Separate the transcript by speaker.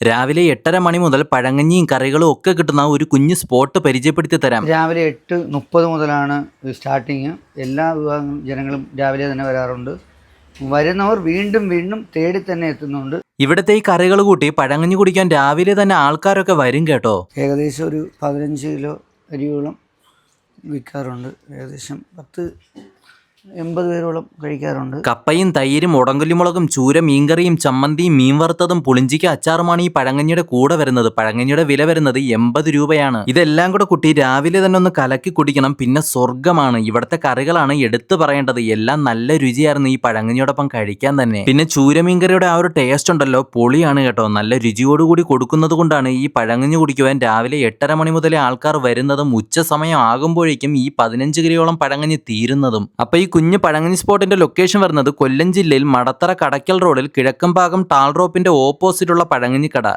Speaker 1: രാവിലെ 8:30 മണി മുതൽ പഴങ്കഞ്ഞിയും കറികളും ഒക്കെ കിട്ടുന്ന ഒരു കുഞ്ഞു സ്പോട്ട് പരിചയപ്പെടുത്തി തരാം.
Speaker 2: രാവിലെ 8:30 മുതലാണ് സ്റ്റാർട്ടിങ്. എല്ലാ വിഭാഗം ജനങ്ങളും രാവിലെ തന്നെ വരാറുണ്ട്. വരുന്നവർ വീണ്ടും വീണ്ടും തേടി തന്നെ എത്തുന്നുണ്ട്.
Speaker 1: ഇവിടുത്തെ ഈ കറികൾ കൂട്ടി പഴങ്കഞ്ഞി കുടിക്കാൻ രാവിലെ തന്നെ ആൾക്കാരൊക്കെ വരും കേട്ടോ.
Speaker 2: ഏകദേശം ഒരു 15 കിലോ അരിയോളം വിൽക്കാറുണ്ട്. ഏകദേശം 80 പേരോളം കഴിക്കാറുണ്ട്.
Speaker 1: കപ്പയും തൈരും ഉടങ്കൊല്ലിമുളകും ചൂര മീൻകറിയും ചമ്മന്തിയും മീൻ വറുത്തതും പുളിഞ്ചിക്ക അച്ചാറുമാണ് ഈ പഴങ്കഞ്ഞിയുടെ കൂടെ വരുന്നത്. പഴങ്കഞ്ഞിയുടെ വില വരുന്നത് 80 രൂപയാണ്. ഇതെല്ലാം കൂടെ കുട്ടി രാവിലെ തന്നെ ഒന്ന് കലക്കി കുടിക്കണം. പിന്നെ സ്വർഗ്ഗമാണ്. ഇവിടുത്തെ കറികളാണ് എടുത്തു പറയേണ്ടത്. എല്ലാം നല്ല രുചിയായിരുന്നു ഈ പഴങ്കഞ്ഞിയോടൊപ്പം കഴിക്കാൻ തന്നെ. പിന്നെ ചൂര മീൻകറിയുടെ ആ ഒരു ടേസ്റ്റ് ഉണ്ടല്ലോ, പൊളിയാണ് കേട്ടോ. നല്ല രുചിയോടുകൂടി കൊടുക്കുന്നത് കൊണ്ടാണ് ഈ പഴങ്കഞ്ഞി കുടിക്കുവാൻ രാവിലെ 8:30 മണി മുതലേ ആൾക്കാർ വരുന്നതും ഉച്ച സമയം ആകുമ്പോഴേക്കും ഈ 15 കിലോളം പഴങ്കഞ്ഞി തീരുന്നതും. അപ്പൊ ഈ കുഞ്ഞ് പഴങ്കഞ്ഞി സ്പോട്ടിന്റെ ലൊക്കേഷൻ വരുന്നത് കൊല്ലം ജില്ലയിൽ മടത്തറ കടയ്ക്കൽ റോഡിൽ കിഴക്കമ്പാകം ടാൾ റോപ്പിന്റെ ഓപ്പോസിറ്റുള്ള പഴങ്കഞ്ഞിക്കട.